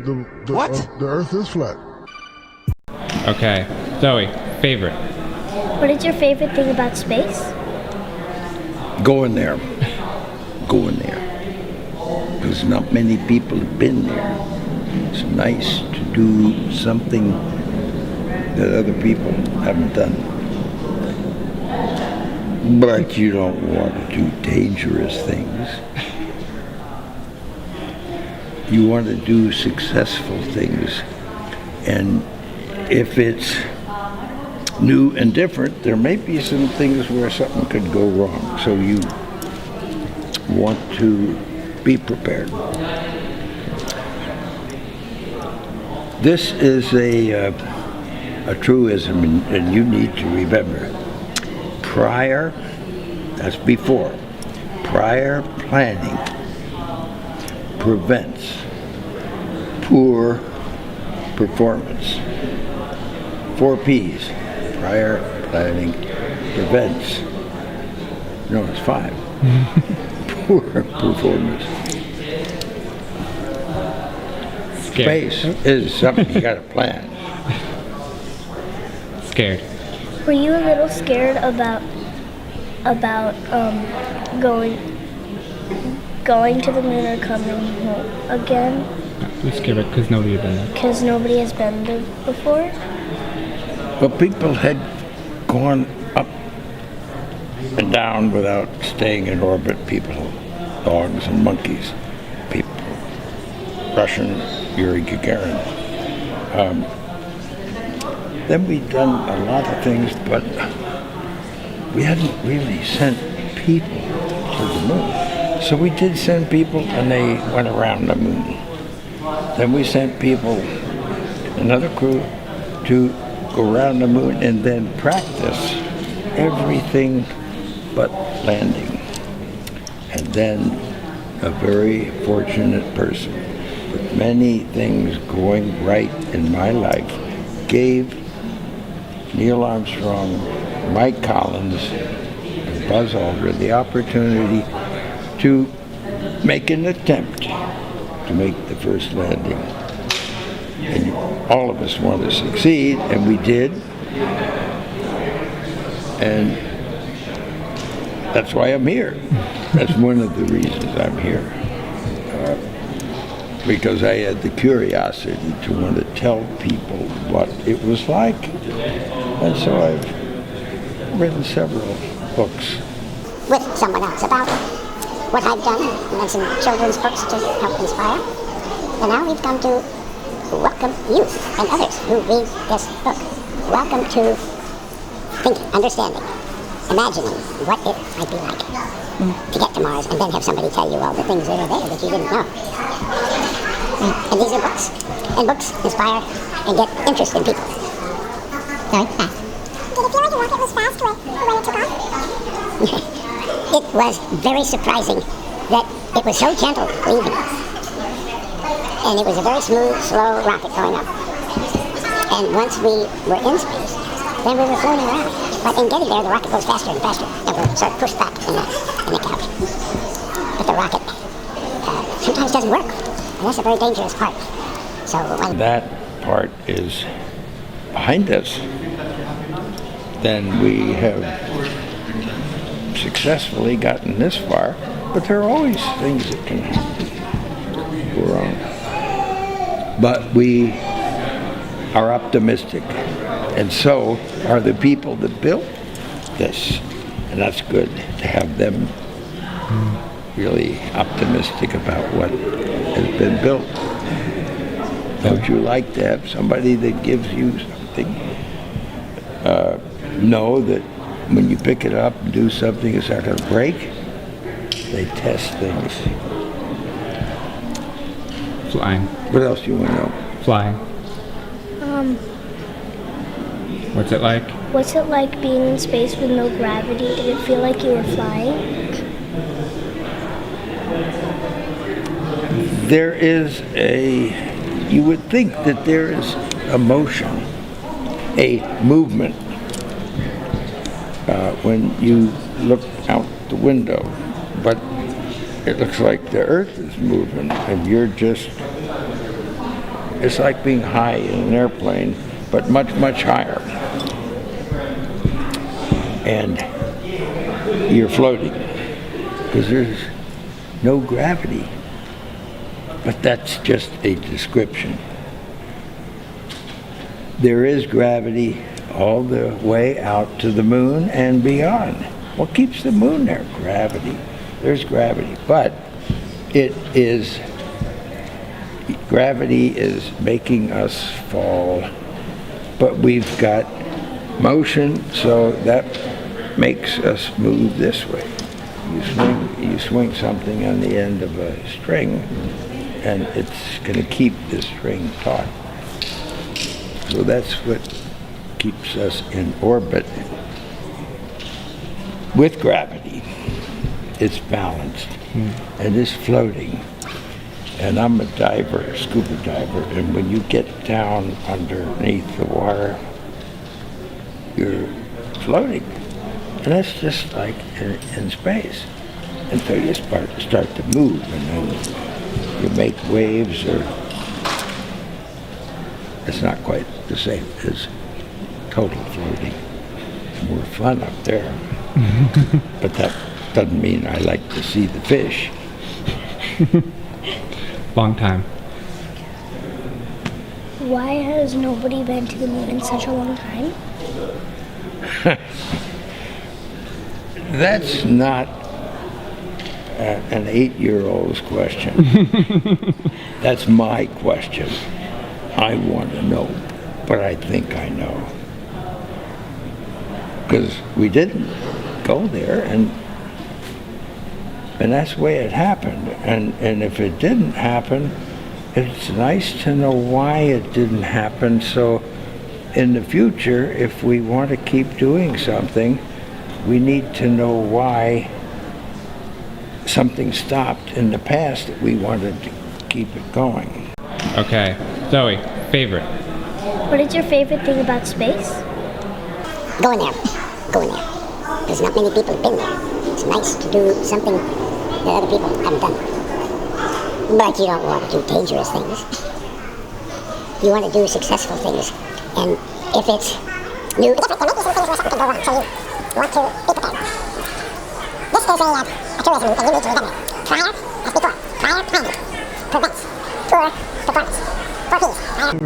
What? The Earth is flat. Okay. Zoe, favorite. What is your favorite thing about space? Going there. Going there. Because not many people have been there. It's nice to do something that other people haven't done. But you don't want to do dangerous things. You want to do successful things. And if it's new and different, there may be some things where something could go wrong. So you want to be prepared. This is a truism, and you need to remember. Prior, that's before, prior planning prevents poor performance. 4 P's. Prior planning prevents, no, it's 5. Poor performance. Scared. Space is something you got to plan. Scared. Were you a little scared about going to the moon or coming home again? I'm scared because nobody had been there. Because nobody has been there before? But people had gone up and down without staying in orbit. People, dogs and monkeys, people, Russian Yuri Gagarin. Then we'd done a lot of things, but we hadn't really sent people to the moon. So we did send people, and they went around the moon. Then we sent people, another crew, to go around the moon and then practice everything but landing. And then a very fortunate person with many things going right in my life gave Neil Armstrong, Mike Collins, and Buzz Aldrin the opportunity to make an attempt to make the first landing. And all of us want to succeed, and we did. And that's why I'm here. That's one of the reasons I'm here. Because I had the curiosity to want to tell people what it was like. And so I've written several books. With someone else about what I've done, and some children's books to help inspire. And now we've come to welcome you and others who read this book. Welcome to thinking, understanding, imagining what it might be like to get to Mars and then have somebody tell you all the things that are there that you didn't know. And these are books. And books inspire and get interest in people. Very fast. Did it feel like the rocket was fast when it took off? It was very surprising that it was so gentle leaving. And it was a very smooth, slow rocket going up. And once we were in space, then we were floating around. But in getting there, the rocket goes faster and faster, and we're sort of pushed back in the couch. But the rocket sometimes doesn't work, and that's a very dangerous part. So when that part is behind us, then we have successfully gotten this far, but there are always things that can go wrong. But we are optimistic, and so are the people that built this, and that's good to have them really optimistic about what has been built. Don't you like to have somebody that gives you something? Know that when you pick it up and do something, it's not going to break. They test things. Flying. What else do you want to know? Flying. What's it like? What's it like being in space with no gravity? Did it feel like you were flying? There is you would think that there is a motion, a movement when you look out the window, but it looks like the Earth is moving and you're just It's like being high in an airplane, but much, much higher. And you're floating because there's no gravity. But that's just a description. There is gravity all the way out to the moon and beyond. What keeps the moon there? Gravity. There's gravity, but gravity is making us fall. But we've got motion, so that makes us move this way. You swing something on the end of a string, and it's going to keep the string taut. So that's what keeps us in orbit with gravity. It's balanced and it's floating. And I'm a diver, scuba diver, and when you get down underneath the water, you're floating. And that's just like in space. Until you start to move, and then you make waves, or it's not quite the same as total floating. More fun up there. But that doesn't mean I like to see the fish. Long time. Why has nobody been to the moon in such a long time? That's not an 8-year-old's question. That's my question. I want to know, but I think I know. Because we didn't go there, and that's the way it happened. And if it didn't happen, it's nice to know why it didn't happen, so in the future, if we want to keep doing something, we need to know why something stopped in the past that we wanted to keep it going. Okay. Zoe, favorite. What is your favorite thing about space? Go in there. Go in there. There's not many people have been there. It's nice to do something that other people haven't done. But you don't want to do dangerous things. You want to do successful things. And if it's new, there may be some things where something can go wrong, so you want to be prepared. This is a tourism thing you need to remember. Prior, as before, prior planning prevents poor performance. For peace.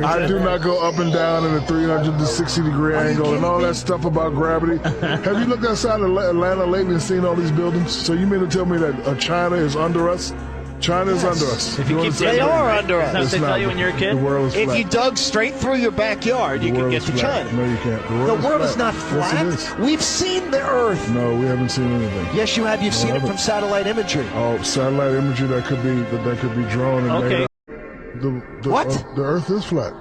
I do not go up and down in a 360-degree angle and all that stuff about gravity. Have you looked outside of Atlanta lately and seen all these buildings? So you mean to tell me that China is under us? China is under us. If you keep they are under us. That's what they tell you when you're a kid. The world is if flat. you dug straight through your backyard, you could get to China. No, you can't. The world is not flat. Yes, it is. We've seen the Earth. No, we haven't seen anything. Yes, you have. You've seen it from satellite imagery. Oh, satellite imagery that could be drone and okay. made up. What? The Earth is flat.